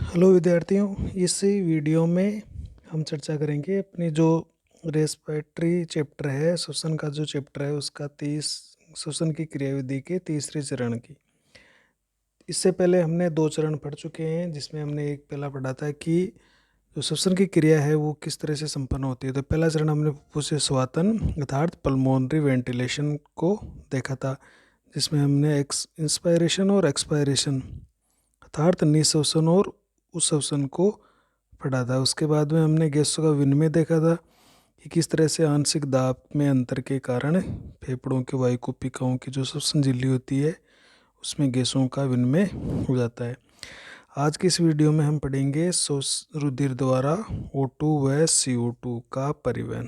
Hello विद्यार्थियों, इस video में हम चर्चा करेंगे अपनी जो रेस्पिरेटरी चैप्टर है, श्वसन का जो चैप्टर है उसका 30 श्वसन की क्रियाविधि के तीसरे चरण की। इससे पहले हमने 2 चरण पढ़ चुके हैं, जिसमें हमने एक पहला पढ़ा था कि जो श्वसन की क्रिया है वो किस तरह से संपन्न होती है। तो पहला चरण हमने फुफ्फुसीय श्वसन अर्थात पल्मोनरी वेंटिलेशन को देखा था, जिसमें हमने इंस्पायरेशन और एक्सपायरेशन अर्थात निःश्वसन और उच्छ्वसन को पढ़ा था। उसके बाद में हमने गैसों का विनिमय देखा था कि किस तरह से आंशिक दाब में अंतर के कारण फेफड़ों के वायुकुपिकाओं की जो श्वसन झिल्ली होती है उसमें गैसों का विनिमय हो जाता है। आज की इस वीडियो में हम पढ़ेंगे रुधिर द्वारा O2 व CO2 का परिवहन,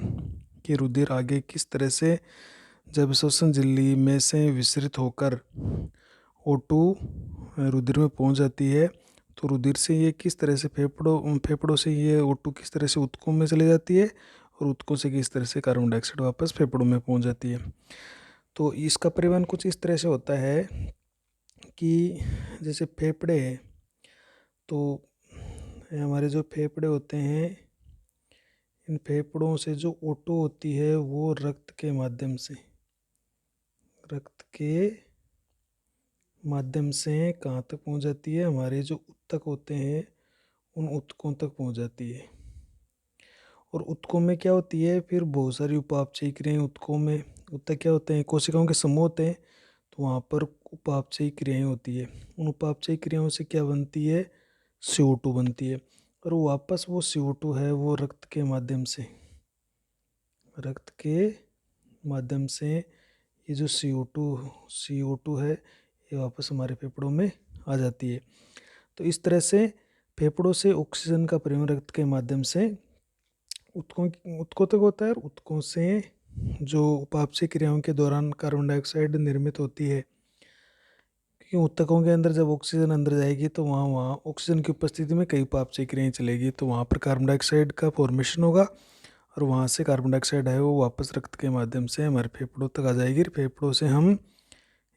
कि रुधिर आगे किस तरह से जब श्वसन झिल्ली में से विसरित होकर O2 रुधिर में पहुंच जाती है तो रुधिर से ये किस तरह से फेफड़ों से ये O2 किस तरह से ऊतकों में चली जाती है और ऊतकों से किस तरह से कार्बन डाइऑक्साइड वापस फेफड़ों में पहुंच जाती है। तो इसका परिवहन कुछ इस तरह से होता है कि जैसे फेफड़े हैं, तो हमारे जो फेफड़े होते हैं, इन फेफड़ों से जो O2 होती है वो रक्त के माध्यम से कहाँ तक पहुँच जाती है, हमारे जो ऊतक होते हैं उन ऊतकों तक पहुँच जाती है। और ऊतकों में क्या होती है, फिर बहुत सारी उपापचयी क्रियाएं ऊतकों में। ऊतक क्या होते हैं, कोशिकाओं के समूह होते हैं, तो वहाँ पर उपापचयी क्रियाएं होती है। उन उपापचयी क्रियाओं से क्या बनती है, CO2 बनती है। और वो वापस वो CO2 है वो रक्त के माध्यम से ये जो CO2 है ये वापस हमारे फेफड़ों में आ जाती है। तो इस तरह से फेफड़ों से ऑक्सीजन का परिवहन रक्त के माध्यम से ऊतकों तक होता है, और ऊतकों से जो उपापचयी क्रियाओं के दौरान कार्बन डाइऑक्साइड निर्मित होती है, क्योंकि ऊतकों के अंदर जब ऑक्सीजन अंदर जाएगी तो वहाँ ऑक्सीजन की उपस्थिति में कई उपापचयी क्रियाएं चलेगी, तो वहाँ पर कार्बन डाइऑक्साइड का फॉर्मेशन होगा और वहाँ से कार्बन डाइऑक्साइड है वो वापस रक्त के माध्यम से हमारे फेफड़ों तक आ जाएगी। फेफड़ों से हम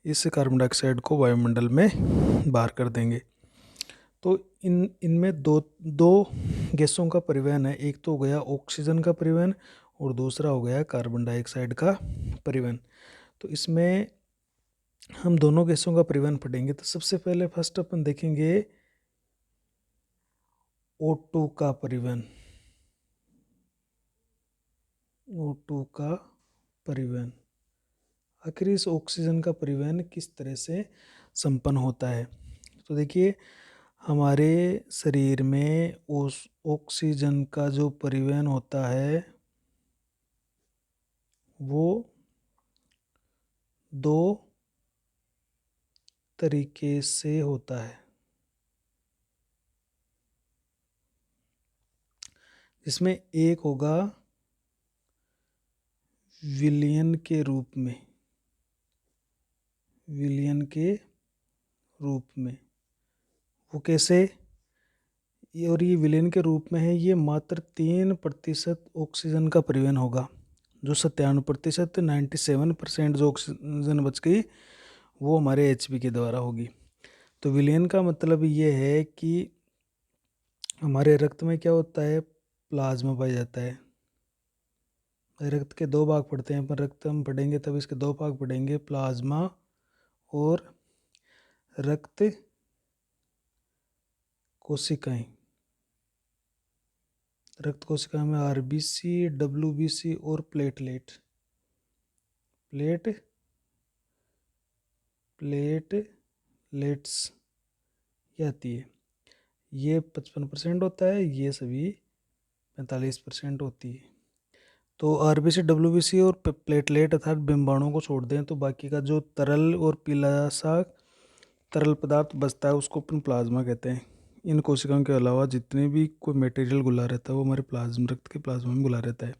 इस कार्बन डाइऑक्साइड को वायुमंडल में बाहर कर देंगे। तो इनमें दो दो गैसों का परिवहन है, एक तो हो गया ऑक्सीजन का परिवहन और दूसरा हो गया कार्बन डाइऑक्साइड का परिवहन। तो इसमें हम दोनों गैसों का परिवहन पढ़ेंगे। तो सबसे पहले फर्स्ट अपन देखेंगे O2 का परिवहन। O2 का परिवहन, आखिर इस ऑक्सीजन का परिवहन किस तरह से संपन्न होता है। तो देखिए, हमारे शरीर में उस ऑक्सीजन का जो परिवहन होता है वो दो तरीके से होता है, जिसमें एक होगा विलयन के रूप में। वो कैसे, और ये विलयन के रूप में है, ये मात्र 3% ऑक्सीजन का परिवहन होगा। जो 97%, 97% जो ऑक्सीजन बच गई वो हमारे HP के द्वारा होगी। तो विलयन का मतलब ये है कि हमारे रक्त में क्या होता है, प्लाज्मा पाया जाता है। रक्त के 2 भाग पढ़ते हैं, पर रक्त हम पढ़ेंगे तब इसके 2 भाग पढ़ेंगे, प्लाज्मा और रक्त कोशिकाएं। रक्त कोशिका में RBC, WBC और प्लेटलेट्स ये आती है। ये 55% होता है, ये सभी 45% होती है। तो RBC, WBC और प्लेटलेट अर्थात बिंबाणुओं को छोड़ दें तो बाकी का जो तरल और पीला सा तरल पदार्थ बचता है उसको अपन प्लाज्मा कहते हैं। इन कोशिकाओं के अलावा जितने भी कोई मटेरियल घुला रहता है वो हमारे रक्त के प्लाज्मा में घुला रहता है।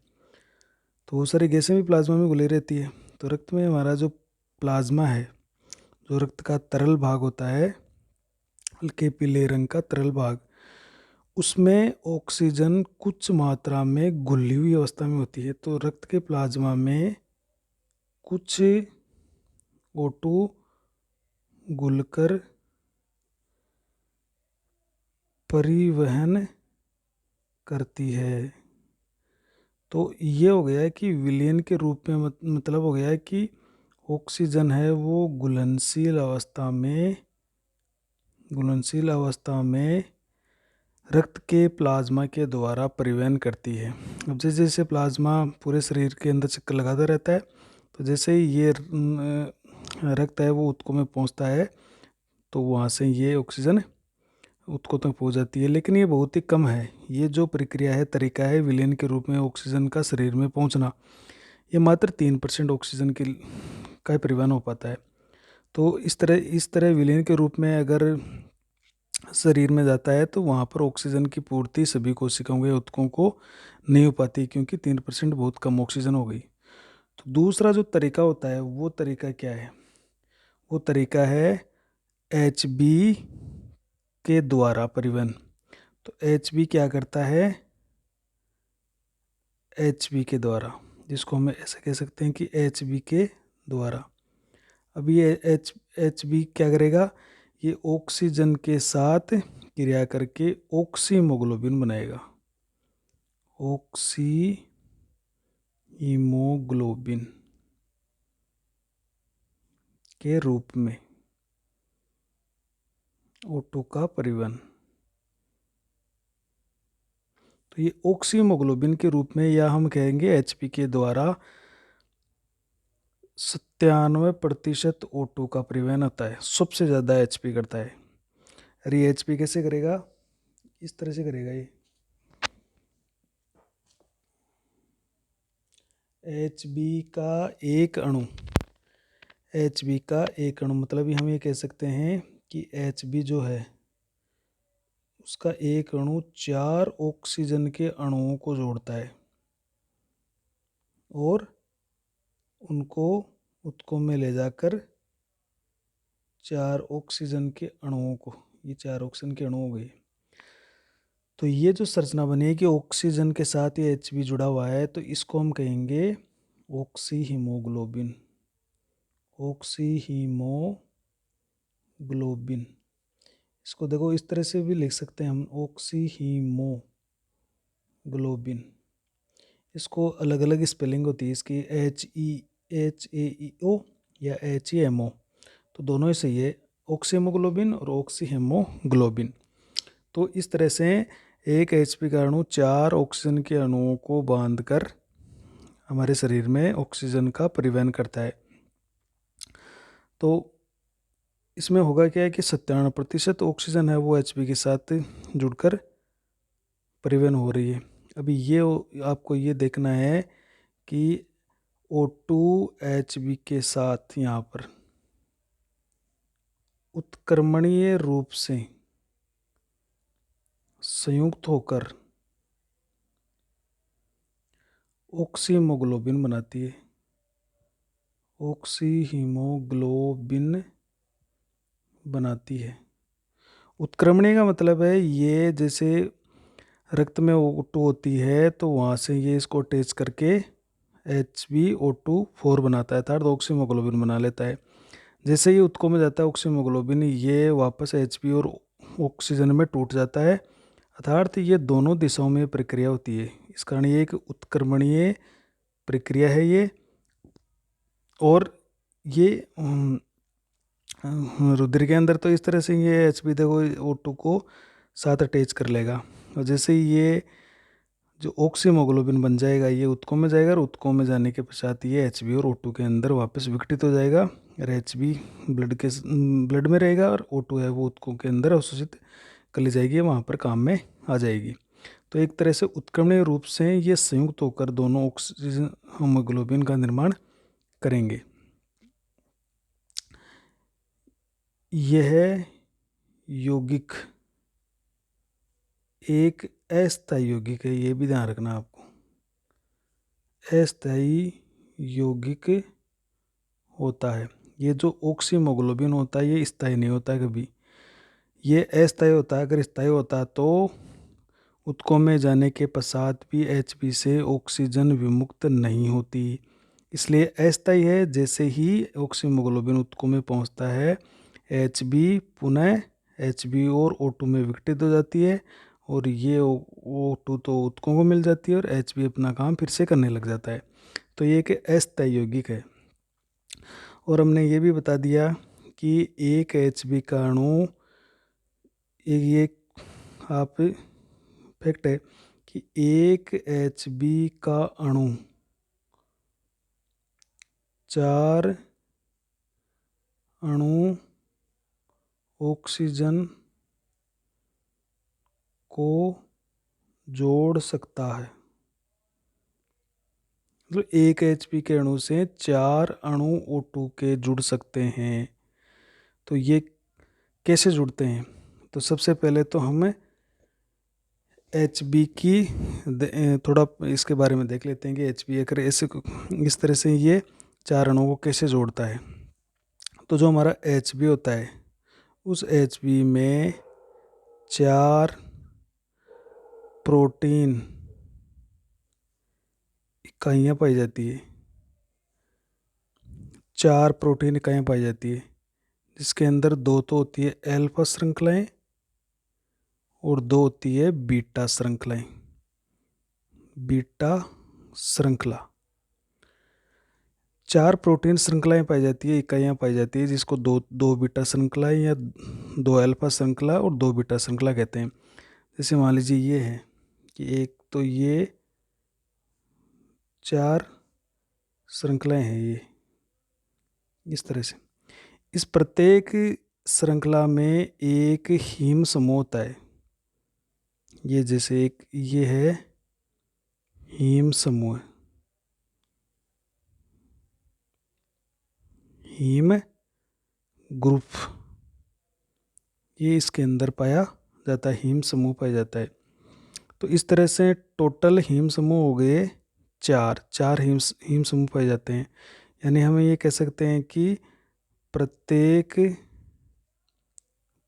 तो वो सारी गैसें भी प्लाज्मा में घुली रहती है। तो रक्त में हमारा जो प्लाज्मा है, जो रक्त का तरल भाग होता है, हल्के पीले रंग का तरल भाग, उसमें ऑक्सीजन कुछ मात्रा में घुली हुई अवस्था में होती है। तो रक्त के प्लाज्मा में कुछ O2 घुलकर परिवहन करती है। तो ये हो गया है कि विलयन के रूप में मतलब हो गया है कि ऑक्सीजन है वो घुलनशील अवस्था में रक्त के प्लाज्मा के द्वारा परिवहन करती है। अब जैसे जैसे प्लाज्मा पूरे शरीर के अंदर चक्कर लगाता रहता है, तो जैसे ही ये रक्त है वो ऊतकों में पहुंचता है, तो वहाँ से ये ऑक्सीजन ऊतकों तक पहुंच जाती है। लेकिन ये बहुत ही कम है। ये जो प्रक्रिया है, तरीका है विलयन के रूप में ऑक्सीजन का शरीर में पहुंचना, ये मात्र 3% ऑक्सीजन का परिवहन हो पाता है। तो इस तरह विलयन के रूप में अगर शरीर में जाता है तो वहाँ पर ऑक्सीजन की पूर्ति सभी कोशिकाओं या ऊतकों को नहीं हो पाती, क्योंकि 3% बहुत कम ऑक्सीजन हो गई। तो दूसरा जो तरीका होता है वो तरीका क्या है? वो तरीका है HB के द्वारा परिवहन। तो HB क्या करता है? HB के द्वारा, जिसको हम ऐसे कह सकते हैं कि HB के द्वारा। अब ये HB क्या करेगा? ये ऑक्सीजन के साथ क्रिया करके ऑक्सीमोग्लोबिन बनाएगा। ऑक्सीहीमोग्लोबिन के रूप में O2 का परिवहन। तो ये ऑक्सीमोग्लोबिन के रूप में, या हम कहेंगे HB के द्वारा 97% O2 का परिवहन होता है। सबसे ज़्यादा HP करता है। अरे ये HP कैसे करेगा? इस तरह से करेगा ये। HB का एक अणु मतलब हम ये कह सकते हैं कि HB जो है उसका एक अणु 4 ऑक्सीजन के अणुओं को जोड़ता है और उनको ऊतकों में ले जाकर 4 ऑक्सीजन के अणुओं को, ये 4 ऑक्सीजन के अणु हो गए। तो ये जो संरचना बनी है कि ऑक्सीजन के साथ ये HB जुड़ा हुआ है, तो इसको हम कहेंगे ऑक्सीहीमोग्लोबिन। ऑक्सीहीमोग्लोबिन, इसको देखो इस तरह से भी लिख सकते हैं हम, ऑक्सीहीमोग्लोबिन। इसको अलग अलग स्पेलिंग होती है इसकी, HEHAEO या HEMO, तो दोनों ही सही है, ऑक्सीहीमोग्लोबिन और ऑक्सीहीमोग्लोबिन। तो इस तरह से एक HP का अणु 4 ऑक्सीजन के अणुओं को बांधकर हमारे शरीर में ऑक्सीजन का परिवहन करता है। तो इसमें होगा क्या है कि 97% ऑक्सीजन है वो HB के साथ जुड़कर परिवहन हो रही है। अभी ये आपको ये देखना है कि O2 HB के साथ यहाँ पर उत्क्रमणीय रूप से संयुक्त होकर ऑक्सीमोग्लोबिन बनाती है। ऑक्सीहीमोग्लोबिन बनाती है। उत्क्रमणीय का मतलब है ये जैसे रक्त में O2 होती है तो वहाँ से ये इसको अटैच करके HbO2 4 बनाता है, अर्थात ऑक्सीमोग्लोबिन बना लेता है। जैसे ही ऊतकों में जाता है ऑक्सीमोग्लोबिन, ये वापस HB और ऑक्सीजन में टूट जाता है, अर्थात ये दोनों दिशाओं में प्रक्रिया होती है। इस कारण ये एक उत्क्रमणीय प्रक्रिया है ये। और ये रुधिर के अंदर तो इस तरह से ये HB देखो O2 को साथ अटैच कर लेगा, और जैसे ही ये जो ऑक्सीमोग्लोबिन बन जाएगा ये ऊतकों में जाएगा, और ऊतकों में जाने के पश्चात ये HB और O2 के अंदर वापस विघटित हो जाएगा, और HB ब्लड में रहेगा और O2 है वो ऊतकों के अंदर अवशोषित कर ली जाएगी, वहाँ पर काम में आ जाएगी। तो एक तरह से उत्क्रमणीय रूप से ये संयुक्त होकर दोनों ऑक्सीजन हीमोग्लोबिन का निर्माण करेंगे। यह यौगिक एक अस्थायी यौगिक है, ये भी ध्यान रखना आपको। अस्थायी यौगिक होता है। ये जो ऑक्सीमोग्लोबिन होता है ये स्थायी नहीं होता कभी, ये अस्थायी होता है। अगर स्थायी होता तो ऊतकों में जाने के पश्चात भी HB से ऑक्सीजन विमुक्त नहीं होती, इसलिए अस्थायी है। जैसे ही ऑक्सीमोग्लोबिन ऊतकों में पहुंचता है HB पुनः Hb और O2 में विघटित हो जाती है, और ये O2 तो ऊतकों को मिल जाती है और Hb अपना काम फिर से करने लग जाता है। तो ये एक अस्थायी यौगिक है। और हमने ये भी बता दिया कि एक Hb का अणु, ये आप फैक्ट है कि एक Hb का अणु 4 अणु ऑक्सीजन को जोड़ सकता है। मतलब एक Hb के अणु से 4 अणु O2 के जुड़ सकते हैं। तो ये कैसे जुड़ते हैं? तो सबसे पहले तो हम Hb की थोड़ा इसके बारे में देख लेते हैं कि Hb अगर ऐसे इस तरह से ये 4 अणुओं को कैसे जोड़ता है। तो जो हमारा Hb होता है, उस Hb में 4 प्रोटीन इकाइयाँ पाई जाती है। 4 प्रोटीन इकाइयाँ पाई जाती है, जिसके अंदर 2 तो होती है अल्फा श्रृंखलाएं और 2 होती है बीटा श्रृंखलाएं। बीटा श्रृंखला 4 प्रोटीन श्रृंखलाएं पाई जाती है, इकाइयाँ पाई जाती है, जिसको दो बीटा श्रृंखलाएं या 2 अल्फा श्रृंखला और 2 बीटा श्रृंखला कहते हैं। जैसे मान लीजिए ये है कि एक तो ये 4 श्रृंखलाएं हैं, ये इस तरह से। इस प्रत्येक श्रृंखला में एक हीम समूह होता है। ये जैसे एक ये है हीम समूह, हीम ग्रुप, ये इसके अंदर पाया जाता है, हीम समूह पाया जाता है। तो इस तरह से टोटल हीम समूह हो गए 4 हीम समूह पाए जाते हैं। यानी हम ये कह सकते हैं कि प्रत्येक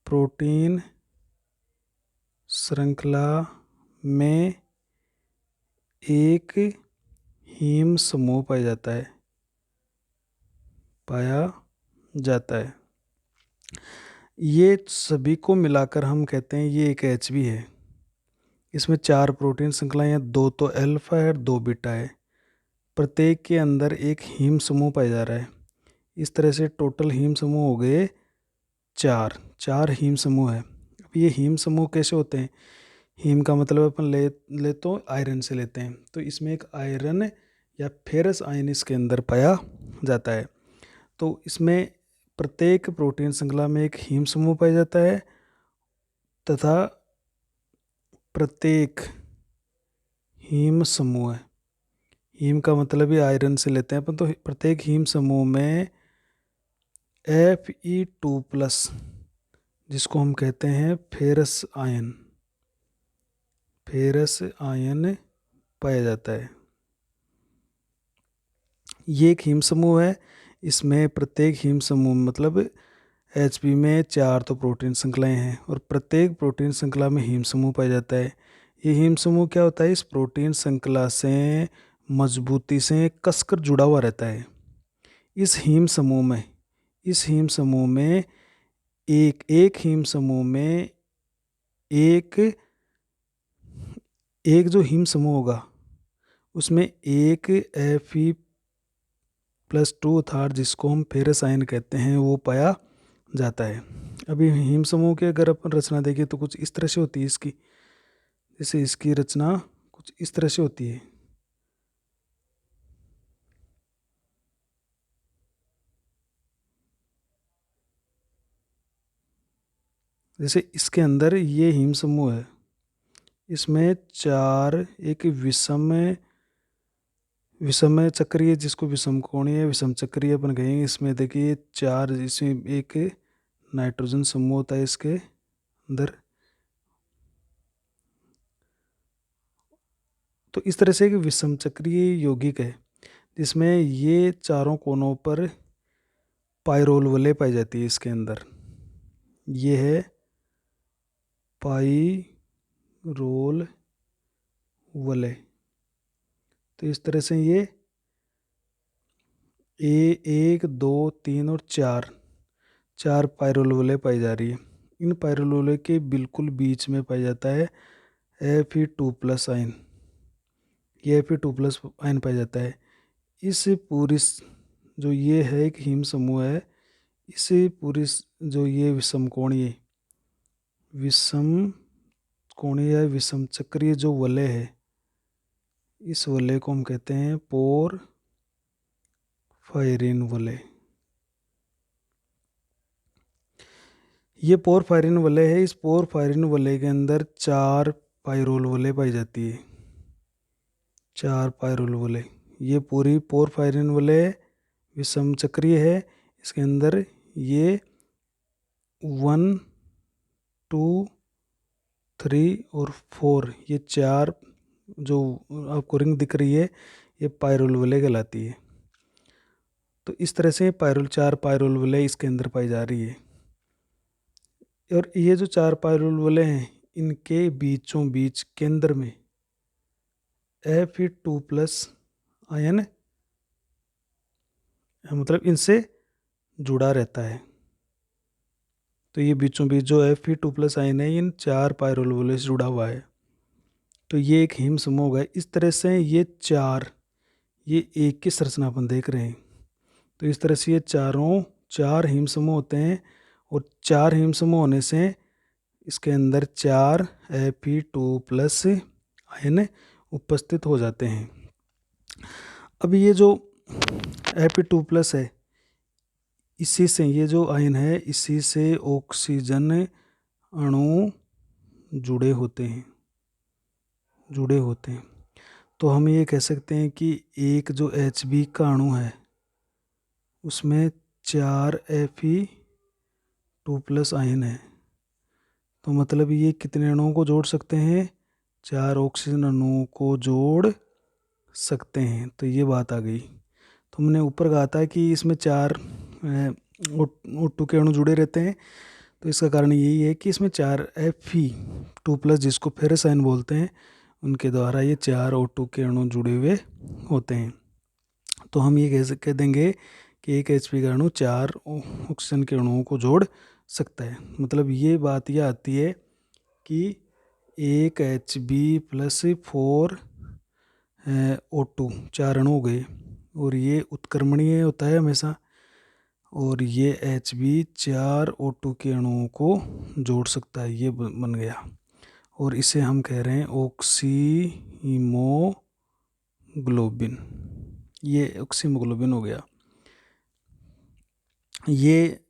प्रोटीन श्रृंखला में एक हीम समूह पाया जाता है। ये सभी को मिलाकर हम कहते हैं ये एक Hb है। इसमें 4 प्रोटीन श्रृंखलाएं हैं, 2 तो अल्फा है और 2 बीटा है। प्रत्येक के अंदर एक हीम समूह पाया जा रहा है। इस तरह से टोटल हीम समूह हो गए 4 हीम समूह है। अब ये हीम समूह कैसे होते हैं? हीम का मतलब अपन ले तो आयरन से लेते हैं। तो इसमें एक आयरन या फेरस आयन इसके अंदर पाया जाता है। तो इसमें प्रत्येक प्रोटीन श्रृंखला में एक हीम समूह पाया जाता है, तथा प्रत्येक हीम समूह है, हीम का मतलब ही आयरन से लेते हैं अपन, तो प्रत्येक हीम समूह में Fe2+, जिसको हम कहते हैं फेरस आयन पाया जाता है। ये एक हीम समूह है। इसमें प्रत्येक हीम समूह मतलब Hb में 4 तो प्रोटीन श्रृंखलाएं हैं और प्रत्येक प्रोटीन श्रृंखला में हीम समूह पाया जाता है। ये हीम समूह क्या होता है? इस प्रोटीन श्रृंखला से मजबूती से कसकर जुड़ा हुआ रहता है। इस हीम समूह में एक हीम समूह में एक जो हीम समूह होगा उसमें एक Fe+2 अर्थात जिसको हम फेरस आयन कहते हैं वो पाया जाता है। अभी हीम समूह की अगर अपन रचना देखें तो कुछ इस तरह से होती है इसकी, जैसे इसकी रचना कुछ इस तरह से होती है। जैसे इसके अंदर ये हीम समूह है, इसमें 4 एक विषम चक्रीय, जिसको विषम कोणीय विषम चक्रीय अपन कहेंगे। इसमें देखिए 4, इसमें एक नाइट्रोजन समूह होता है इसके अंदर। तो इस तरह से एक विषम चक्रीय यौगिक है, जिसमें ये चारों कोनों पर पाइरोल वलय पाई जाती है इसके अंदर। ये है पाइरोल वलय। तो इस तरह से ये 1 2 3 और 4 पाइरोल वलय पाई जा रही है। इन पायरोल के बिल्कुल बीच में पाया जाता है Fe2+ आयन। ये Fe2+ आयन पाया जाता है। इस पूरी जो ये है एक हिम समूह है, इस पूरी जो ये विषम कोणीय विषम चक्रीय जो वलय है, इस वलय को हम कहते हैं पोरफायरिन वलय। ये पोरफायरिन वलय है। इस पोरफायरिन वलय के अंदर 4 पायरोल वलय पाई जाती है। 4 पायरोल वलय। ये पूरी पोरफायरिन वलय विषम चक्रीय है। इसके अंदर ये 1, 2, 3 और 4 ये 4 जो आपको रिंग दिख रही है, ये पायरोल वलय कहलाती है। तो इस तरह से 4 पायरोल वलय इसके अंदर पाई जा रही है। और ये जो 4 पायरोल वलय हैं, इनके बीचों बीच केंद्र में Fe2+ आयन मतलब इनसे जुड़ा रहता है। तो ये बीचों बीच जो Fe2+ आयन है, इन 4 पायरोल वलय से जुड़ा हुआ है। तो ये एक हिम समूह है। इस तरह से ये एक की संरचना अपन देख रहे हैं। तो इस तरह से ये 4 हिम समूह होते हैं, और 4 हिम समूह होने से इसके अंदर 4 Fe2+ आयन उपस्थित हो जाते हैं। अब ये जो Fe2+ है, इसी से ये जो आयन है, इसी से ऑक्सीजन अणु जुड़े होते हैं। तो हम ये कह सकते हैं कि एक जो Hb का अणु है, उसमें 4 Fe2+ आयन है। तो मतलब ये कितने अणुओं को जोड़ सकते हैं? 4 ऑक्सीजन अणुओं को जोड़ सकते हैं। तो ये बात आ गई। तो हमने ऊपर कहा था कि इसमें 4 O2 के अणु जुड़े रहते हैं। तो इसका कारण यही है कि इसमें 4 Fe2+, जिसको फेरस आयन बोलते हैं, उनके द्वारा ये 4 O2 के अणु जुड़े हुए होते हैं। तो हम ये कह देंगे कि एक Hb का अणु 4 ऑक्सीजन के अणुओं को जोड़ सकता है। मतलब ये बात यह आती है कि एक Hb+ 4 O2 4 अणु हो गए, और ये उत्क्रमणीय होता है हमेशा, और ये Hb 4 O2 के अणुओं को जोड़ सकता है। ये बन गया, और इसे हम कह रहे हैं ऑक्सीहीमोग्लोबिन। ये ऑक्सीहीमोग्लोबिन हो गया। ये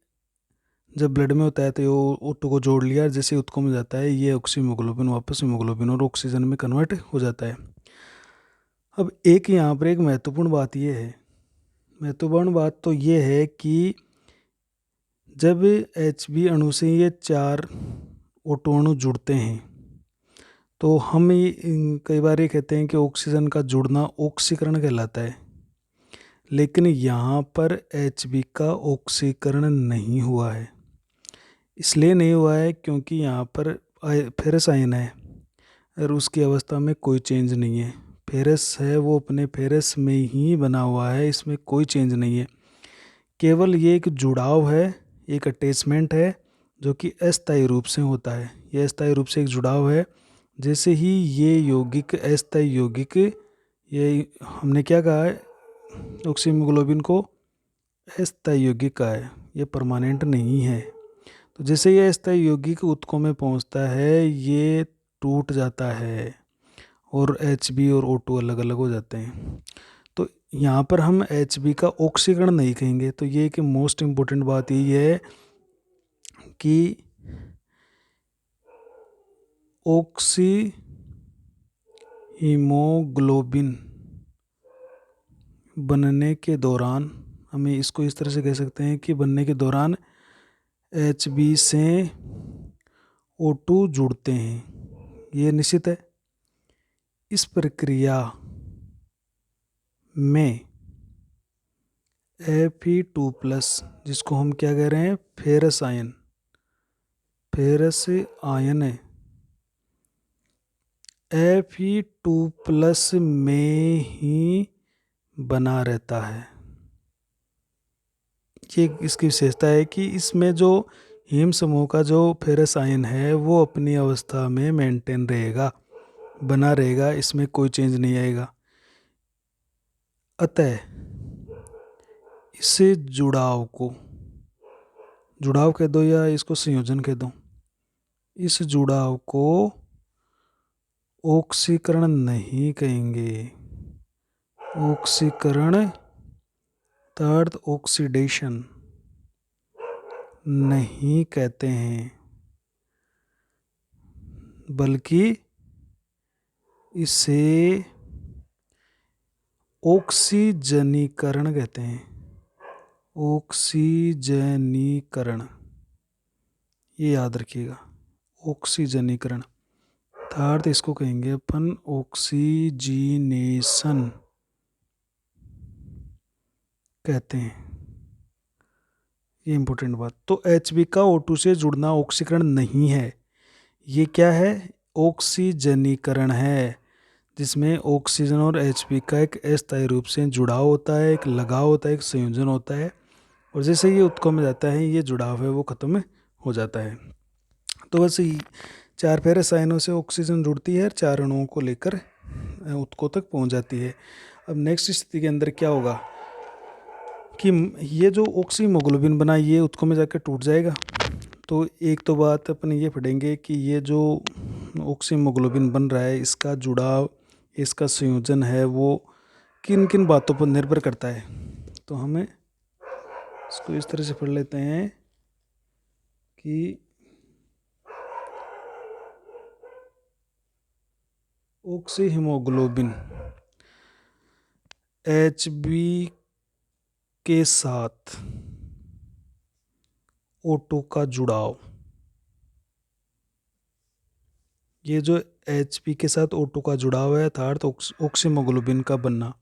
जब ब्लड में होता है तो ये O2 को जोड़ लिया, जैसे उत्को में जाता है ये ऑक्सीहीमोग्लोबिन वापस हीमोग्लोबिन और ऑक्सीजन में कन्वर्ट हो जाता है। अब एक यहाँ पर एक महत्वपूर्ण बात ये है, महत्वपूर्ण बात तो ये है कि जब Hb अणु से ये 4 O2 अणु जुड़ते हैं, तो हम कई बार ये कहते हैं कि ऑक्सीजन का जुड़ना ऑक्सीकरण कहलाता है। लेकिन यहाँ पर Hb का ऑक्सीकरण नहीं हुआ है। इसलिए नहीं हुआ है क्योंकि यहाँ पर फेरस आयन है, और उसकी अवस्था में कोई चेंज नहीं है। फेरस है वो अपने फेरस में ही बना हुआ है, इसमें कोई चेंज नहीं है। केवल ये एक जुड़ाव है, एक अटैचमेंट है, जो कि अस्थायी रूप से होता है। यह अस्थायी रूप से एक जुड़ाव है। जैसे ही ये यौगिक अस्थायी यौगिक, ये हमने क्या कहा है, ऑक्सीहीमोग्लोबिन को अस्थायी यौगिक कहा है, ये परमानेंट नहीं है। तो जैसे ये अस्थायी यौगिक उत्कों में पहुंचता है, ये टूट जाता है, और Hb और O2 अलग अलग हो जाते हैं। तो यहाँ पर हम Hb का ऑक्सीकरण नहीं कहेंगे। तो ये कि मोस्ट इम्पोर्टेंट बात यही है कि ऑक्सीहीमोग्लोबिन बनने के दौरान, हमें इसको इस तरह से कह सकते हैं कि बनने के दौरान Hb से O2 जुड़ते हैं, ये निश्चित है। इस प्रक्रिया में Fe2+, जिसको हम क्या कह रहे हैं, फेरस आयन है, Fe2+ में ही बना रहता है। ये इसकी विशेषता है कि इसमें जो हीम समूह का जो फेरस आयन है वो अपनी अवस्था में मेंटेन रहेगा, बना रहेगा, इसमें कोई चेंज नहीं आएगा। अतः इसे जुड़ाव कह दो या इसको संयोजन कह दो, इस जुड़ाव को ऑक्सीकरण नहीं कहेंगे। ऑक्सीकरण अर्थ ऑक्सीडेशन नहीं कहते हैं, बल्कि इसे ऑक्सीजनीकरण कहते हैं। ऑक्सीजनीकरण, ये याद रखिएगा, ऑक्सीजनीकरण अर्थात इसको कहेंगे अपन ऑक्सीजीनेशन कहते हैं। ये इंपॉर्टेंट बात। तो Hb का O2 से जुड़ना ऑक्सीकरण नहीं है, ये क्या है? ऑक्सीजनीकरण है, जिसमें ऑक्सीजन और Hb का एक अस्थायी रूप से जुड़ाव होता है, एक लगाव होता है, एक संयोजन होता है, और जैसे ये उत्कों में जाता है ये जुड़ाव है वो खत्म हो जाता है। तो बस 4 फेरस आयनों से ऑक्सीजन जुड़ती है और 4 अणुओं को लेकर उत्कों तक पहुंच जाती है। अब नेक्स्ट स्थिति के अंदर क्या होगा कि ये जो ऑक्सीमोग्लोबिन बना ये उत्कों में जाकर टूट जाएगा। तो एक तो बात अपन ये पढ़ेंगे कि ये जो ऑक्सीमोग्लोबिन बन रहा है इसका जुड़ाव, इसका संयोजन है वो किन किन बातों पर निर्भर करता है। तो हमें इसको इस तरह से पढ़ लेते हैं कि ऑक्सीहीमोग्लोबिन Hb के साथ O2 का जुड़ाव, ये जो Hb के साथ O2 का जुड़ाव है अर्थात ऑक्सीमोग्लोबिन का बनना,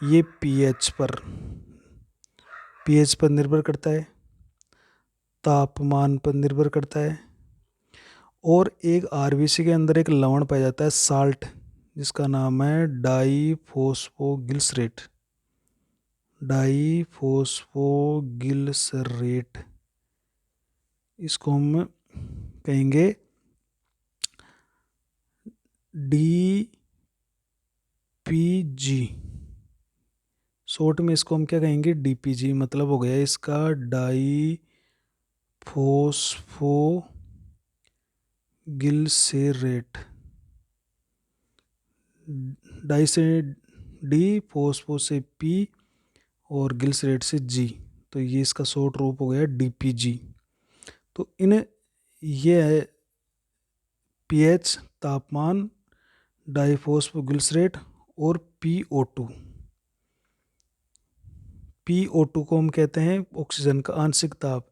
ये pH पर निर्भर करता है, तापमान पर निर्भर करता है, और एक आरबीसी के अंदर एक लवण पाया जाता है साल्ट, जिसका नाम है डाईफॉस्फोगिल्सरेट। डाईफॉस्फोगिल्सरेट, इसको हम कहेंगे DPG, शॉर्ट में इसको हम क्या कहेंगे? DPG, मतलब हो गया इसका डाईफॉस्फोगिल्सरेट। डाई से डी, फॉस्फो से पी और गिल्सरेट से जी, तो ये इसका शॉर्ट रूप हो गया DPG। तो ये है pH, तापमान, डाईफॉस्फोगिल्सरेट और PO2। PO2 को हम कहते हैं ऑक्सीजन का आंशिक दाब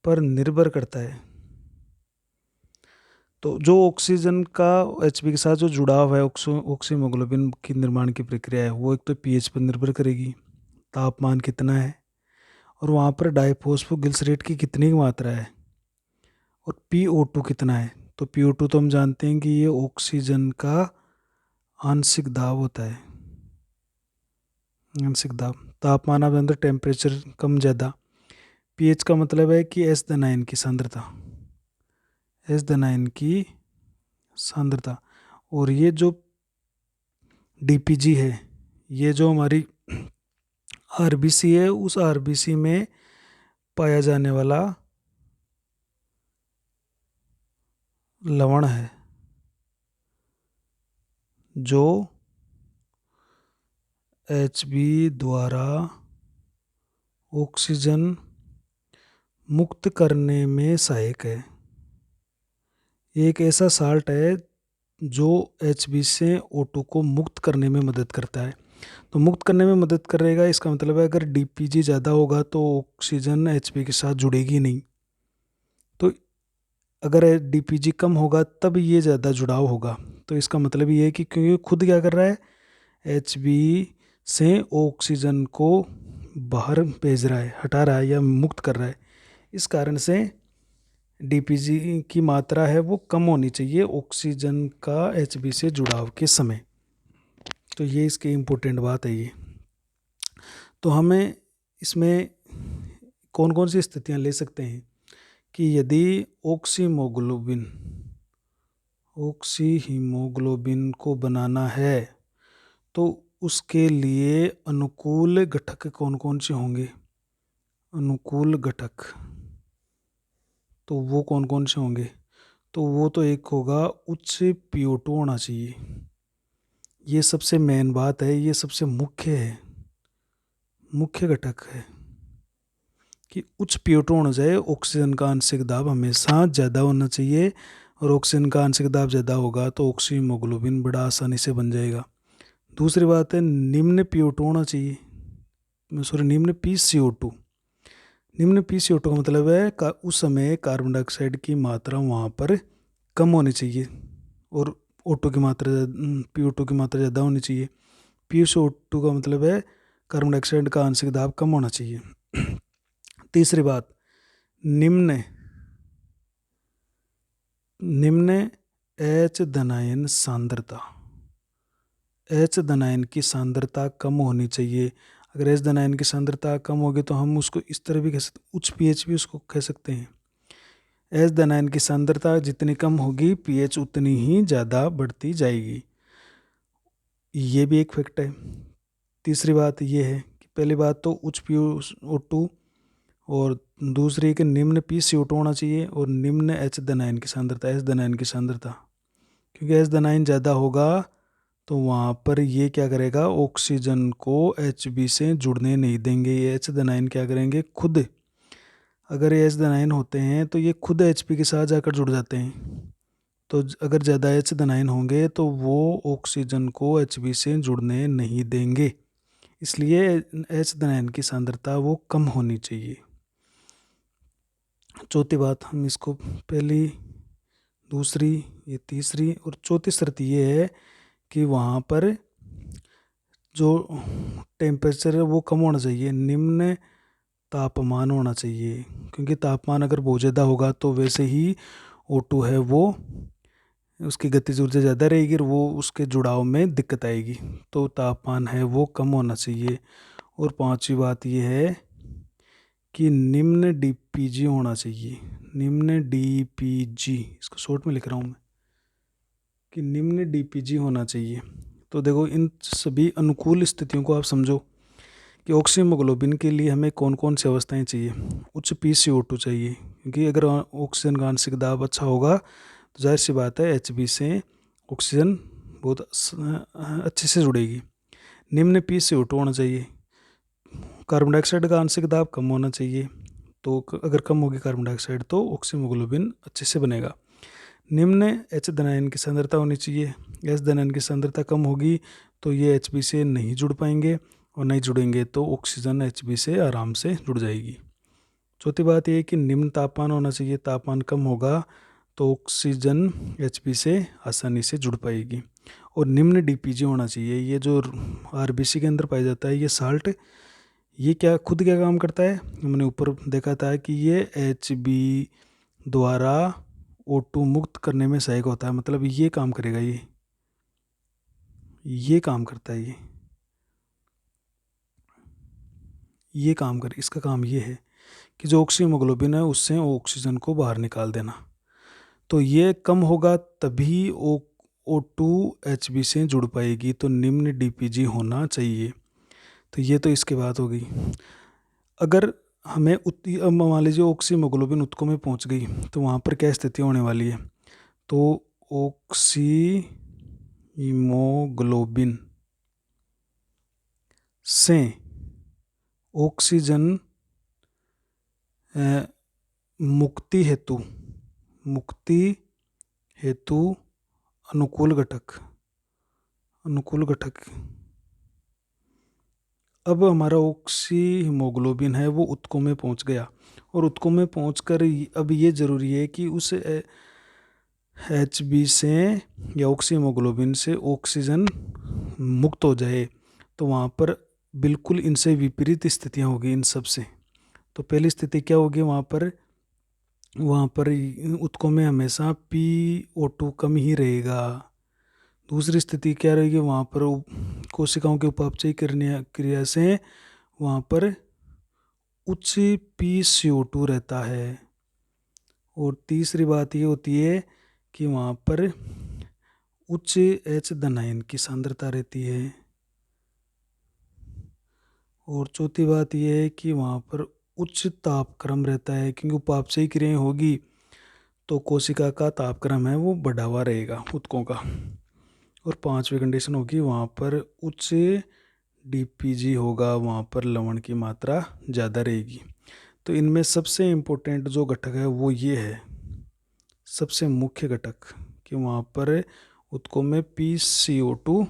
पर निर्भर करता है। तो जो ऑक्सीजन का Hb के साथ जो जुड़ाव है ऑक्सीमोग्लोबिन की निर्माण की प्रक्रिया है वो एक तो pH पर निर्भर करेगी, तापमान कितना है, और वहाँ पर डाईफॉस्फोगिल्सरेट की कितनी मात्रा है, और PO2 कितना है। तो PO2 तो हम जानते हैं कि ये ऑक्सीजन का आंशिक दाब होता है, आंशिक दाब। तापमान आप अंदर टेम्परेचर कम ज़्यादा। pH का मतलब है कि H-आयन की सांद्रता, H-आयन की सांद्रता। और ये जो DPG है, ये जो हमारी आरबीसी है, उस आरबीसी में पाया जाने वाला लवण है जो Hb द्वारा ऑक्सीजन मुक्त करने में सहायक है। एक ऐसा साल्ट है जो Hb से O2 को मुक्त करने में मदद करता है। तो मुक्त करने में मदद करेगा, इसका मतलब है अगर DPG ज़्यादा होगा तो ऑक्सीजन Hb के साथ जुड़ेगी नहीं। तो अगर DPG कम होगा तब ये ज़्यादा जुड़ाव होगा। तो इसका मतलब ये है कि क्योंकि खुद क्या कर रहा है, Hb से ऑक्सीजन को बाहर भेज रहा है, हटा रहा है या मुक्त कर रहा है, इस कारण से DPG की मात्रा है वो कम होनी चाहिए ऑक्सीजन का Hb से जुड़ाव के समय। तो ये इसकी इम्पोर्टेंट बात है ये। तो हमें इसमें कौन कौन सी स्थितियां ले सकते हैं कि यदि ऑक्सीहीमोग्लोबिन को बनाना है तो उसके लिए अनुकूल घटक कौन कौन से होंगे? अनुकूल घटक तो वो कौन कौन से होंगे? तो वो तो एक होगा उच्च PO2 होना चाहिए। ये सबसे मेन बात है, ये सबसे मुख्य है, मुख्य घटक है कि उच्च PO2 होना चाहिए। ऑक्सीजन का आंशिक दाब हमेशा ज़्यादा होना चाहिए, और ऑक्सीजन का आंशिक दाब ज़्यादा होगा तो ऑक्सीहीमोग्लोबिन बड़ा आसानी से बन जाएगा। दूसरी बात है निम्न PO2 होना चाहिए, निम्न PCO2। निम्न PCO2 का मतलब है उस समय कार्बन डाइऑक्साइड की मात्रा वहाँ पर कम होनी चाहिए और O2 की मात्रा PO2 की मात्रा ज़्यादा होनी चाहिए। PCO2 का मतलब है कार्बन डाइऑक्साइड का आंशिक दाब कम होना चाहिए। तीसरी बात, निम्न H धनायन सांद्रता, H धनायन की सांद्रता कम होनी चाहिए। अगर H धनायन की सांद्रता कम होगी तो हम उसको इस तरह भी कह सकते, उच्च pH भी उसको कह सकते हैं। H धनायन की सांद्रता जितनी कम होगी pH उतनी ही ज़्यादा बढ़ती जाएगी। ये भी एक फैक्ट है। तीसरी बात ये है कि पहली बात तो उच्च PO2 और दूसरी कि निम्न PCO2 होना चाहिए और निम्न H धनायन की सांद्रता, H धनायन की सांद्रता, क्योंकि H धनायन ज़्यादा होगा तो वहाँ पर ये क्या करेगा, ऑक्सीजन को Hb से जुड़ने नहीं देंगे। ये H धनायन क्या करेंगे खुद, अगर ये H धनायन होते हैं तो ये खुद Hp के साथ जाकर जुड़ जाते हैं। तो अगर ज़्यादा H धनायन होंगे तो वो ऑक्सीजन को Hb से जुड़ने नहीं देंगे, इसलिए H धनायन की सांद्रता वो कम होनी चाहिए। चौथी बात, हम इसको पहली, दूसरी, ये तीसरी और चौथी शर्त ये है कि वहाँ पर जो टेम्परेचर है वो कम होना चाहिए, निम्न तापमान होना चाहिए, क्योंकि तापमान अगर बहुत ज़्यादा होगा तो वैसे ही O2 है वो, उसकी गतिज ऊर्जा ज़्यादा रहेगी और वो उसके जुड़ाव में दिक्कत आएगी। तो तापमान है वो कम होना चाहिए। और पांचवी बात ये है कि निम्न DPG होना चाहिए, निम्न DPG, इसको शॉर्ट में लिख रहा हूँ मैं कि निम्न DPG होना चाहिए। तो देखो इन सभी अनुकूल स्थितियों को आप समझो कि ऑक्सीहीमोग्लोबिन के लिए हमें कौन कौन सी अवस्थाएं चाहिए। उच्च PCO2 चाहिए, क्योंकि अगर ऑक्सीजन का आंशिक दाब अच्छा होगा तो जाहिर सी बात है Hb से ऑक्सीजन बहुत अच्छे से जुड़ेगी। निम्न PCO2 होना चाहिए, कार्बन डाइऑक्साइड का आंशिक दाब कम होना चाहिए, तो अगर कम होगी कार्बन डाइऑक्साइड तो ऑक्सीहीमोग्लोबिन अच्छे से बनेगा। निम्न H धनायन की सांद्रता होनी चाहिए, H धनायन की सांद्रता कम होगी तो ये Hb से नहीं जुड़ पाएंगे, और नहीं जुड़ेंगे तो ऑक्सीजन Hb से आराम से जुड़ जाएगी। चौथी बात ये कि निम्न तापमान होना चाहिए, तापमान कम होगा तो ऑक्सीजन Hb से आसानी से जुड़ पाएगी। और निम्न DPG होना चाहिए, ये जो RBC के अंदर पाया जाता है ये साल्ट, ये क्या खुद क्या काम करता है, हमने ऊपर देखा था कि ये Hb द्वारा O2 मुक्त करने में सहायक होता है, मतलब ये काम करेगा, ये काम करता है, ये काम कर, इसका काम ये है कि जो ऑक्सीहीमोग्लोबिन है उससे ऑक्सीजन को बाहर निकाल देना। तो ये कम होगा तभी O2 Hb से जुड़ पाएगी, तो निम्न DPG होना चाहिए। तो ये तो इसके बाद हो गई। अगर हमें अब मान लीजिए ऑक्सीहीमोग्लोबिन उत्कों में पहुंच गई तो वहाँ पर क्या स्थिति होने वाली है, तो ऑक्सीहीमोग्लोबिन से ऑक्सीजन मुक्ति हेतु अनुकूल घटक, अब हमारा ऑक्सीहीमोग्लोबिन है वो उत्कों में पहुंच गया, और उत्कों में पहुंचकर अब ये ज़रूरी है कि उस Hb से या ऑक्सीहीमोग्लोबिन से ऑक्सीजन मुक्त हो जाए। तो वहाँ पर बिल्कुल इनसे विपरीत स्थितियाँ होगी इन सब से। तो पहली स्थिति क्या होगी, वहाँ पर उत्कों में हमेशा PO2 कम ही रहेगा। दूसरी स्थिति क्या रहेगी, वहाँ पर कोशिकाओं के उपापचयी क्रिया से वहाँ पर उच्च PCO2 रहता है। और तीसरी बात ये होती है कि वहाँ पर उच्च H धनायन की सांद्रता रहती है। और चौथी बात यह है कि वहाँ पर उच्च तापक्रम रहता है, क्योंकि उपापचयी क्रियाएं होगी तो कोशिका का तापक्रम है वो बढ़ा हुआ रहेगा ऊतकों का। और पांचवी कंडीशन होगी वहाँ पर उच्च DPG होगा, वहाँ पर लवण की मात्रा ज़्यादा रहेगी। तो इनमें सबसे इम्पोर्टेंट जो घटक है वो ये है, सबसे मुख्य घटक, कि वहाँ पर ऊतकों में PCO2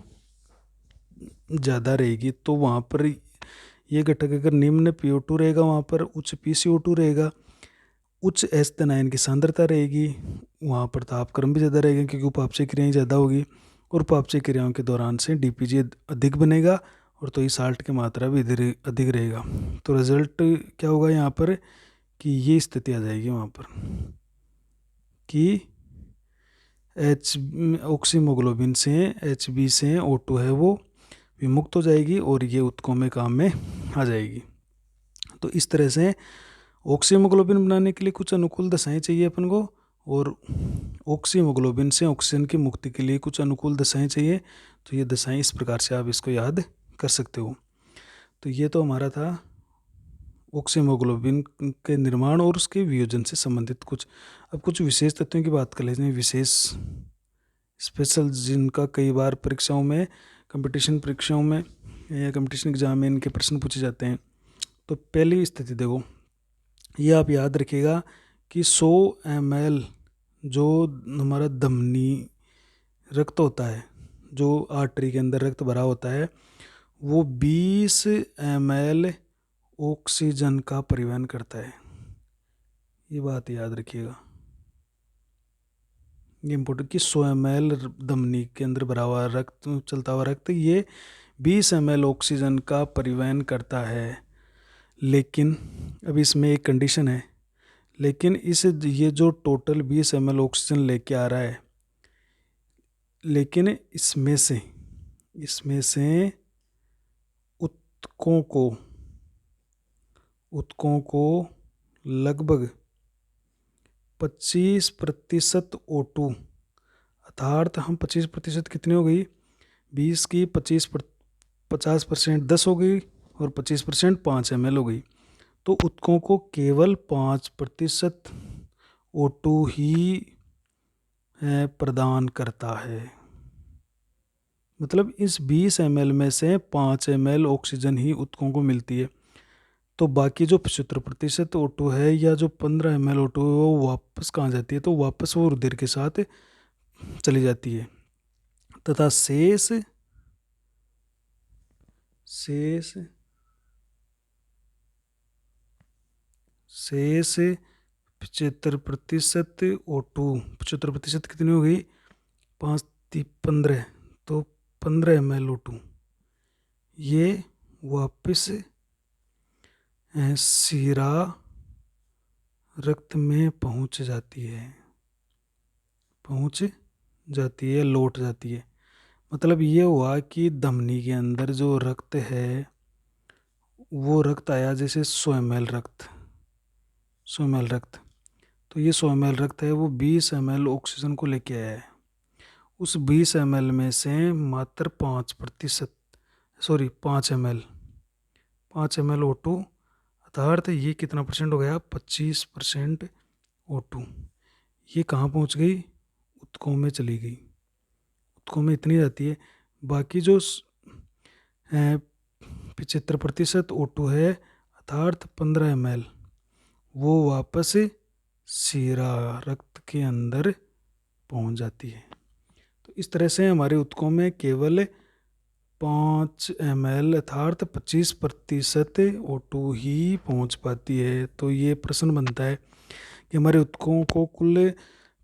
ज़्यादा रहेगी। तो वहाँ पर ये घटक अगर निम्न PO2 रहेगा, वहाँ पर उच्च PCO2 रहेगा, उच्च H धनायन की सांद्रता रहेगी, वहाँ पर तापक्रम भी ज़्यादा रहेगा क्योंकि उपापचयी क्रियाएं ज़्यादा होगी, और उपापचयी क्रियाओं के दौरान से DPG अधिक बनेगा और तो ये साल्ट की मात्रा भी अधिक रहेगा। तो रिजल्ट क्या होगा यहाँ पर कि ये स्थिति आ जाएगी वहाँ पर कि ऑक्सीमोग्लोबिन से HB से O2 है वो विमुक्त हो जाएगी और ये ऊतकों में काम में आ जाएगी। तो इस तरह से ऑक्सीमोग्लोबिन बनाने के लिए कुछ अनुकूल दशाएं चाहिए अपन को, और ऑक्सीमोग्लोबिन से ऑक्सीजन की मुक्ति के लिए कुछ अनुकूल दशाएं चाहिए। तो ये दशाएं इस प्रकार से आप इसको याद कर सकते हो। तो ये तो हमारा था ऑक्सीमोग्लोबिन के निर्माण और उसके वियोजन से संबंधित कुछ। अब कुछ विशेष तत्वों की बात कर लेते हैं, विशेष स्पेशल, जिनका कई बार परीक्षाओं में, कंपटीशन परीक्षाओं में या कंपटीशन एग्जाम में इनके प्रश्न पूछे जाते हैं। तो पहली स्थिति देखो, ये आप याद रखिएगा कि 100 ml जो हमारा धमनी रक्त होता है, जो आर्टरी के अंदर रक्त भरा होता है, वो 20 ml ऑक्सीजन का परिवहन करता है। ये बात याद रखिएगा, ये इम्पोर्टेंट, कि 100 ml धमनी के अंदर भरा हुआ रक्त, चलता हुआ रक्त, ये 20 ml ऑक्सीजन का परिवहन करता है। लेकिन अब इसमें एक कंडीशन है, लेकिन ये जो टोटल 20 ml ऑक्सीजन लेके आ रहा है, लेकिन इसमें से ऊतकों को लगभग 25% O2, अर्थात हम 25% कितनी हो गई, 20 की 50% 10 हो गई और 25% 5 ml हो गई। तो ऊतकों को केवल 5% O2 ही प्रदान करता है। मतलब इस 20 ml में से 5 ml ऑक्सीजन ही ऊतकों को मिलती है। तो बाकी जो 75% O2 है या जो 15 ml O2 है वो वापस कहाँ जाती है, तो वापस वो रुधिर के साथ चली जाती है, तथा शेष 75% O2, 75% कितनी हो गई, 5 × 15, तो 15 ml O2 ये वापस सीरा रक्त में पहुंच जाती है, लौट जाती है। मतलब ये हुआ कि धमनी के अंदर जो रक्त है वो रक्त आया जैसे 100 ml रक्त, तो ये 100 ml रक्त है वो 20 ml ऑक्सीजन को लेके आया है। उस 20 ml में से मात्र 5 ml O2, अर्थात ये कितना परसेंट हो गया, 25% O2, ये कहाँ पहुँच गई, ऊतकों में चली गई, ऊतकों में इतनी जाती है। बाकी जो 75% O2 है, अर्थात 15 ml, वो वापस सीरा रक्त के अंदर पहुंच जाती है। तो इस तरह से हमारे ऊतकों में केवल 5 ml अर्थात 25% O2 ही पहुंच पाती है। तो ये प्रश्न बनता है कि हमारे ऊतकों को कुल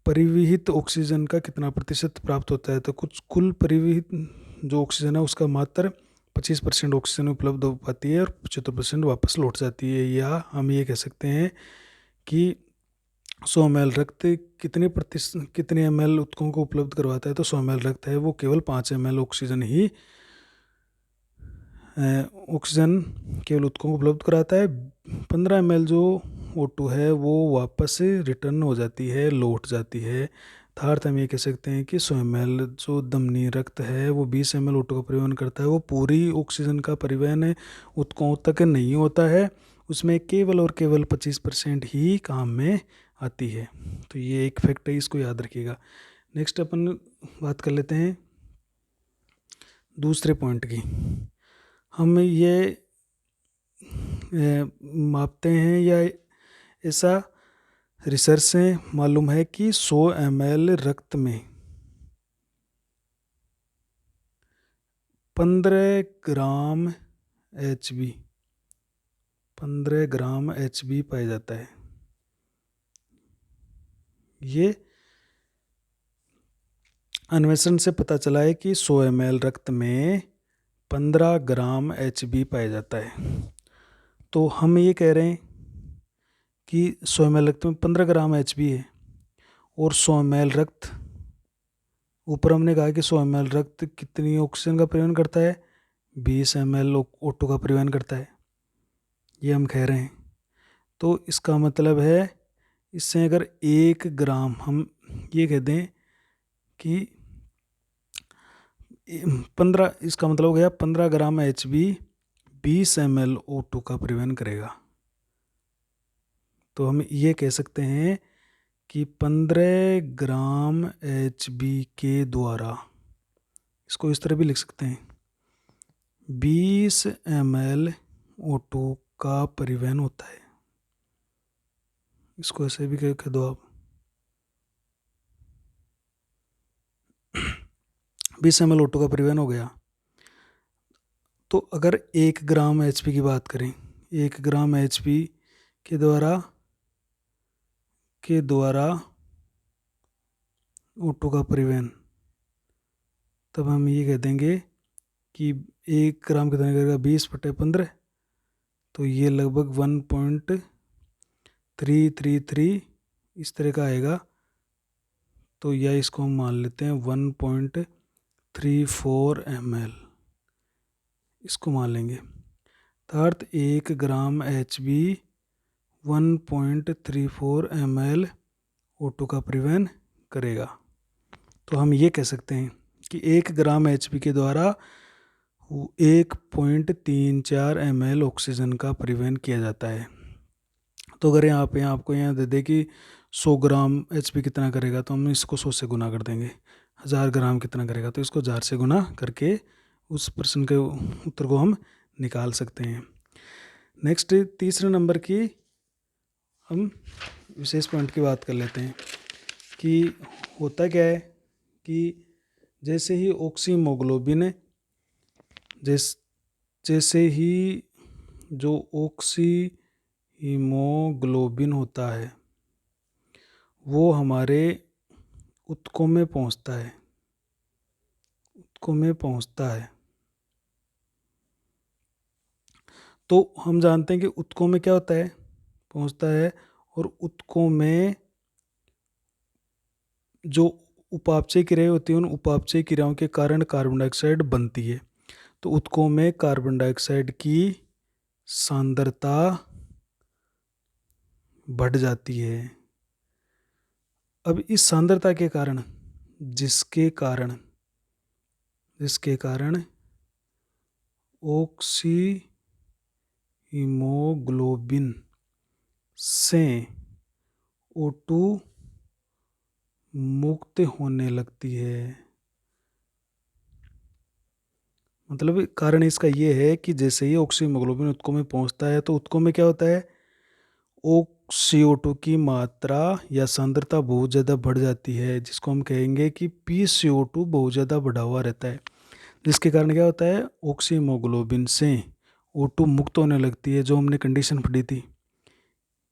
परिवहित ऑक्सीजन का कितना प्रतिशत प्राप्त होता है। तो कुछ कुल परिवहित जो ऑक्सीजन है उसका मात्र 25% ऑक्सीजन उपलब्ध हो पाती है और 75% वापस लौट जाती है। या हम ये कह सकते हैं कि 100 ml रक्त कितने ml ऊतकों को उपलब्ध करवाता है, तो 100 ml रक्त है वो केवल 5 ml ऑक्सीजन केवल ऊतकों को उपलब्ध कराता है। 15 ml जो O2 है वो वापस रिटर्न हो जाती है, लौट जाती है। अर्थात हम ये कह सकते हैं कि 100 ml जो धमनी रक्त है वो 20 ml O2 का परिवहन करता है, वो पूरी ऑक्सीजन का परिवहन ऊतकों तक नहीं होता है, उसमें केवल और केवल 25% ही काम में आती है। तो ये एक फैक्ट है, इसको याद रखिएगा। नेक्स्ट अपन बात कर लेते हैं दूसरे पॉइंट की। हम ये मापते हैं या ऐसा रिसर्च से मालूम है कि 100 ml रक्त में 15 ग्राम HB 15 ग्राम HB पाया जाता है। ये अन्वेषण से पता चला है कि 100 ml रक्त में 15 ग्राम HB पाया जाता है। तो हम ये कह रहे हैं कि 100 ml रक्त में 15 ग्राम HB है और 100 ml रक्त, ऊपर हमने कहा कि 100 ml रक्त कितनी ऑक्सीजन का परिवहन करता है, 20 ml O2 का परिवहन करता है, ये हम कह रहे हैं। तो इसका मतलब है इससे अगर 1 ग्राम हम ये कह दें कि 15, इसका मतलब हो गया 15 ग्राम HB 20 ml O2 का परिवहन करेगा। तो हम ये कह सकते हैं कि 15 ग्राम HB के द्वारा, इसको इस तरह भी लिख सकते हैं, 20 ml O2 का परिवहन होता है। इसको ऐसे भी कह दो आप, 20 ml O2 का परिवहन हो गया। तो अगर 1 ग्राम HB की बात करें, 1 ग्राम HB के द्वारा O2 का परिवहन, तब हम ये कह देंगे कि 1 ग्राम कितना करेगा, 20/15, तो ये लगभग 1.333 इस तरह का आएगा। तो या इसको हम मान लेते हैं 1.34 ml, इसको मान लेंगे। अर्थात 1 ग्राम HB 1.34 ml O2 का परिवहन करेगा। तो हम ये कह सकते हैं कि 1 ग्राम HB के द्वारा 1.34 ml ऑक्सीजन का परिवहन किया जाता है। तो अगर यहाँ पे आपको यहाँ दे दे कि 100 ग्राम HB कितना करेगा, तो हम इसको 100 से गुना कर देंगे। 1000 ग्राम कितना करेगा, तो इसको 1000 से गुना करके उस प्रश्न के उत्तर को हम निकाल सकते हैं। नेक्स्ट तीसरे नंबर की हम विशेष पॉइंट की बात कर लेते हैं कि होता क्या है कि जैसे ही ऑक्सीमोग्लोबिन, जैसे ही जो ऑक्सीहीमोग्लोबिन होता है वो हमारे ऊतकों में पहुंचता है, तो हम जानते हैं कि ऊतकों में क्या होता है, पहुंचता है, और ऊतकों में जो उपापचय क्रियाएं होती हैं उन उपापचय क्रियाओं के कारण कार्बन डाइऑक्साइड बनती है। तो ऊतकों में कार्बन डाइऑक्साइड की सांद्रता बढ़ जाती है। अब इस सांद्रता के कारण, जिसके कारण ऑक्सीहीमोग्लोबिन से O2 मुक्त होने लगती है। मतलब कारण इसका ये है कि जैसे ही ऑक्सीहीमोग्लोबिन ऊतकों में पहुंचता है तो ऊतकों में क्या होता है, CO2 की मात्रा या सांद्रता बहुत ज़्यादा बढ़ जाती है, जिसको हम कहेंगे कि PCO2 बहुत ज़्यादा बढ़ा हुआ रहता है, जिसके कारण क्या होता है, ऑक्सीहीमोग्लोबिन से O2 मुक्त होने लगती है, जो हमने कंडीशन पढ़ी थी।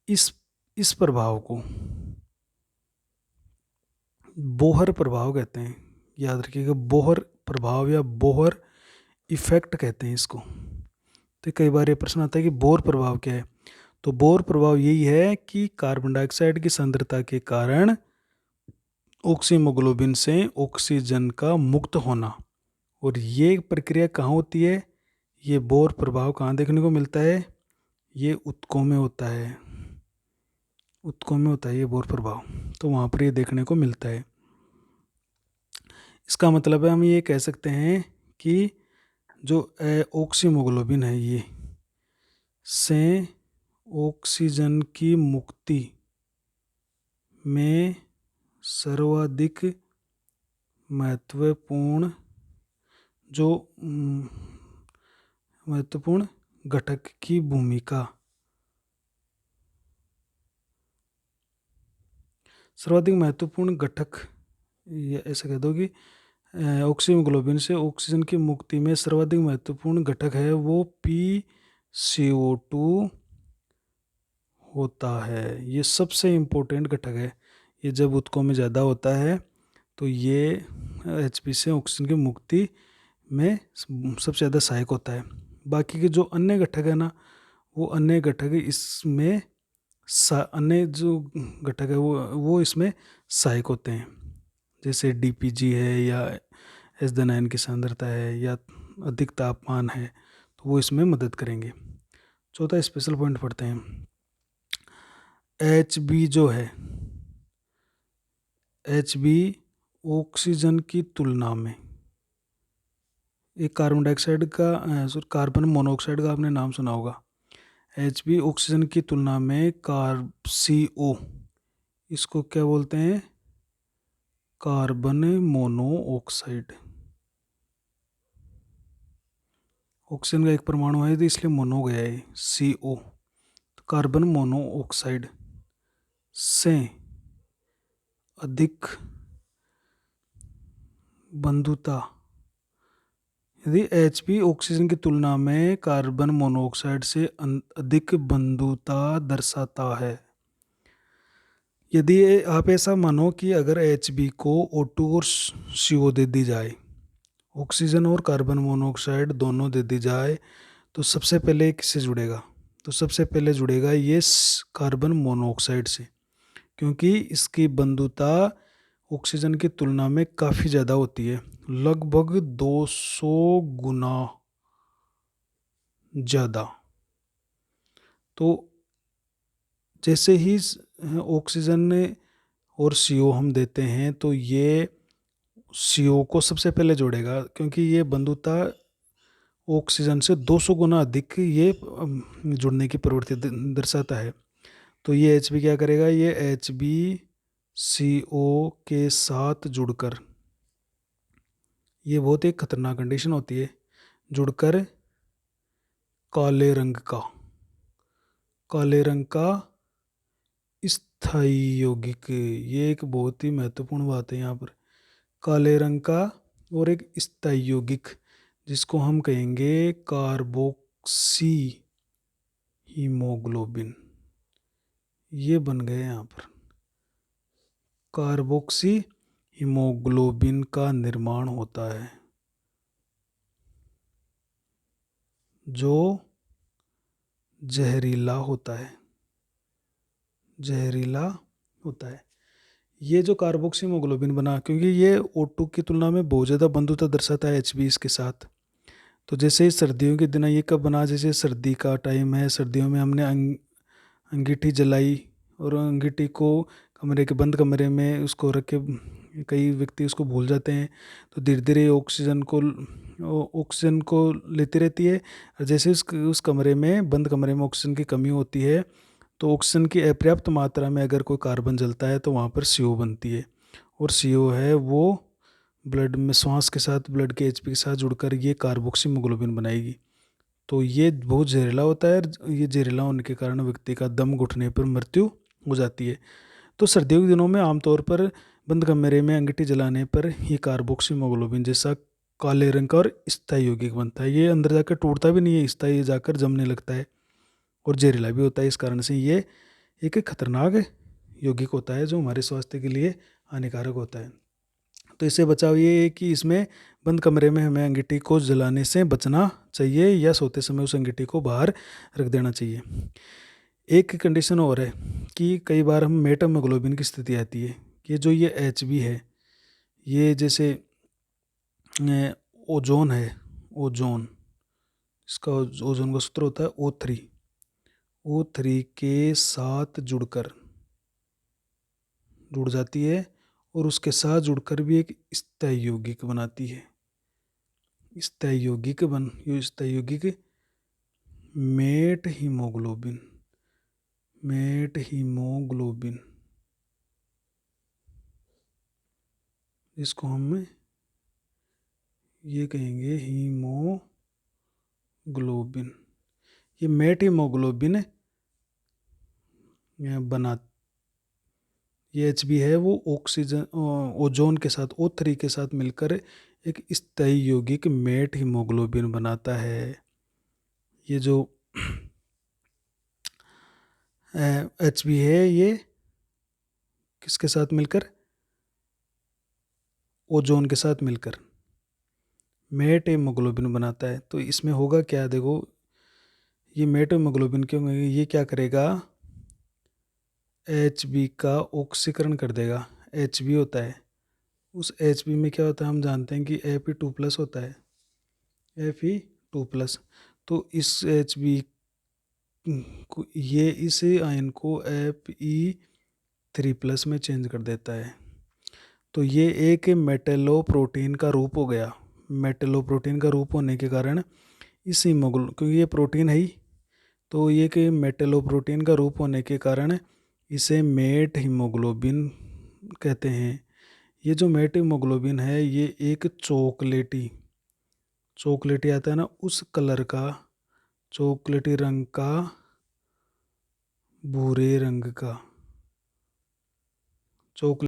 इस प्रभाव को बोहर प्रभाव कहते हैं, याद रखिएगा, बोहर प्रभाव या बोहर इफेक्ट कहते हैं इसको। तो कई बार ये प्रश्न आता है कि बोहर प्रभाव क्या है, तो बोहर प्रभाव यही है कि कार्बन डाइऑक्साइड की सांद्रता के कारण ऑक्सीहीमोग्लोबिन से ऑक्सीजन का मुक्त होना। और ये प्रक्रिया कहाँ होती है, ये बोहर प्रभाव कहाँ देखने को मिलता है, ये ऊतकों में होता है। ऊतकों में होता है ये बोर प्रभाव, तो वहाँ पर ये देखने को मिलता है। इसका मतलब है हम ये कह सकते हैं कि जो ऑक्सीमोग्लोबिन है ये से ऑक्सीजन की मुक्ति में सर्वाधिक महत्वपूर्ण जो महत्वपूर्ण घटक की भूमिका, सर्वाधिक महत्वपूर्ण घटक, ये ऐसा कह दो कि ऑक्सीमोग्लोबिन से ऑक्सीजन की मुक्ति में सर्वाधिक महत्वपूर्ण घटक है वो PCO2 होता है। ये सबसे इम्पोर्टेंट घटक है। ये जब ऊतकों में ज़्यादा होता है तो ये HP से ऑक्सीजन की मुक्ति में सबसे ज़्यादा सहायक होता है। बाकी के जो अन्य घटक है ना, वो अन्य घटक इसमें अन्य जो घटक है वो इसमें सहायक होते हैं, जैसे DPG है या H9 की सांद्रता है या अधिक तापमान है, तो वो इसमें मदद करेंगे। चौथा स्पेशल पॉइंट पढ़ते हैं। HB जो है, HB ऑक्सीजन की तुलना में, एक कार्बन डाइऑक्साइड का कार्बन मोनोऑक्साइड का आपने नाम सुना होगा। HB ऑक्सीजन की तुलना में CO, इसको क्या बोलते हैं, कार्बन मोनोऑक्साइड। ऑक्सीजन का एक परमाणु है तो इसलिए मोनो गया है CO, तो कार्बन मोनोऑक्साइड से अधिक बंधुता, यदि HP ऑक्सीजन की तुलना में कार्बन मोनोऑक्साइड से अधिक बंधुता दर्शाता है। यदि आप ऐसा मानो कि अगर HB को O2 और CO दे दी जाए, ऑक्सीजन और कार्बन मोनोऑक्साइड दोनों दे दी जाए, तो सबसे पहले किससे जुड़ेगा, तो सबसे पहले जुड़ेगा ये कार्बन मोनोऑक्साइड से, क्योंकि इसकी बंधुता ऑक्सीजन की तुलना में काफ़ी ज़्यादा होती है, लगभग 200 गुना ज़्यादा। तो जैसे ही ऑक्सीजन और CO हम देते हैं तो ये CO को सबसे पहले जोड़ेगा, क्योंकि ये बंधुता ऑक्सीजन से 200 गुना अधिक ये जुड़ने की प्रवृत्ति दर्शाता है। तो ये HB क्या करेगा, ये HB CO के साथ जुड़कर, ये बहुत एक खतरनाक कंडीशन होती है, जुड़कर काले रंग का स्थायी यौगिक, ये एक बहुत ही महत्वपूर्ण बात है यहाँ पर, काले रंग का और एक स्थायी यौगिक जिसको हम कहेंगे कार्बोक्सी हीमोग्लोबिन, ये बन गए यहाँ पर। कार्बोक्सी हीमोग्लोबिन का निर्माण होता है जो जहरीला होता है, ये जो कार्बोक्सी हीमोग्लोबिन बना, क्योंकि ये O2 की तुलना में बहुत ज़्यादा बंधुता दर्शाता है HB इसके साथ। तो जैसे ही सर्दियों के दिन, ये कब बना, जैसे सर्दी का टाइम है, सर्दियों में हमने अंगीठी जलाई और अंगीठी को बंद कमरे में उसको रख के, कई व्यक्ति उसको भूल जाते हैं, तो धीरे धीरे ऑक्सीजन को लेती रहती है, और जैसे उस कमरे में, बंद कमरे में ऑक्सीजन की कमी होती है, तो ऑक्सीजन की अपर्याप्त मात्रा में अगर कोई कार्बन जलता है तो वहाँ पर CO बनती है, और CO है वो ब्लड में, श्वास के साथ, ब्लड के HP के साथ जुड़कर ये कार्बोक्सी हीमोग्लोबिन बनाएगी। तो ये बहुत जहरीला होता है, ये जहरीला होने के कारण व्यक्ति का दम घुटने पर मृत्यु हो जाती है। तो सर्दियों के दिनों में आमतौर पर बंद कमरे में अंगीठी जलाने पर ये कार्बोक्सी हीमोग्लोबिन जैसा काले रंग का और स्थायी यौगिक बनता है। ये अंदर जाकर टूटता भी नहीं है, स्थायी जाकर जमने लगता है और जहरीला भी होता है। इस कारण से ये एक खतरनाक यौगिक होता है जो हमारे स्वास्थ्य के लिए हानिकारक होता है। तो इससे बचाव ये है कि इसमें बंद कमरे में हमें अंगीठी को जलाने से बचना चाहिए, या सोते समय उस अंगीठी को बाहर रख देना चाहिए। एक कंडीशन और है कि कई बार हम मेटाहीमोग्लोबिन की स्थिति आती है कि जो ये HB है, ये जैसे ओजोन है, ओजोन, इसका ओजोन का सूत्र होता है O3 के साथ जुड़कर जुड़ जाती है और उसके साथ जुड़कर भी एक स्थायी यौगिक बनाती है। स्थायी यौगिक मेट हीमोग्लोबिन। इसको हम ये कहेंगे हीमोग्लोबिन। ये मेट हीमोग्लोबिन बना ये Hb है वो ऑक्सीजन ओजोन के साथ O3 के साथ मिलकर एक स्थायी यौगिक मेट हीमोग्लोबिन बनाता है। ये जो Hb है ये किसके साथ मिलकर, ओजोन के साथ मिलकर मेट हीमोग्लोबिन बनाता है। तो इसमें होगा क्या, देखो ये मेट हीमोग्लोबिन क्यों, ये क्या करेगा, Hb का ऑक्सीकरण कर देगा। Hb होता है, उस Hb में क्या होता है हम जानते हैं कि Fe2+ होता है, Fe2+। तो इस Hb को ये इस आयन को Fe3+ में चेंज कर देता है। तो ये एक मेटेलोप्रोटीन का रूप हो गया। मेटेलोप्रोटीन का रूप होने के कारण इस क्योंकि ये प्रोटीन है ही, तो ये कि मेटेलोप्रोटीन का रूप होने के कारण इसे मेट हीमोग्लोबिन कहते हैं। ये जो मेट हीमोग्लोबिन है ये एक चॉकलेटी आता है ना, उस कलर का, चॉकलेटी रंग का, भूरे रंग का चॉकलेट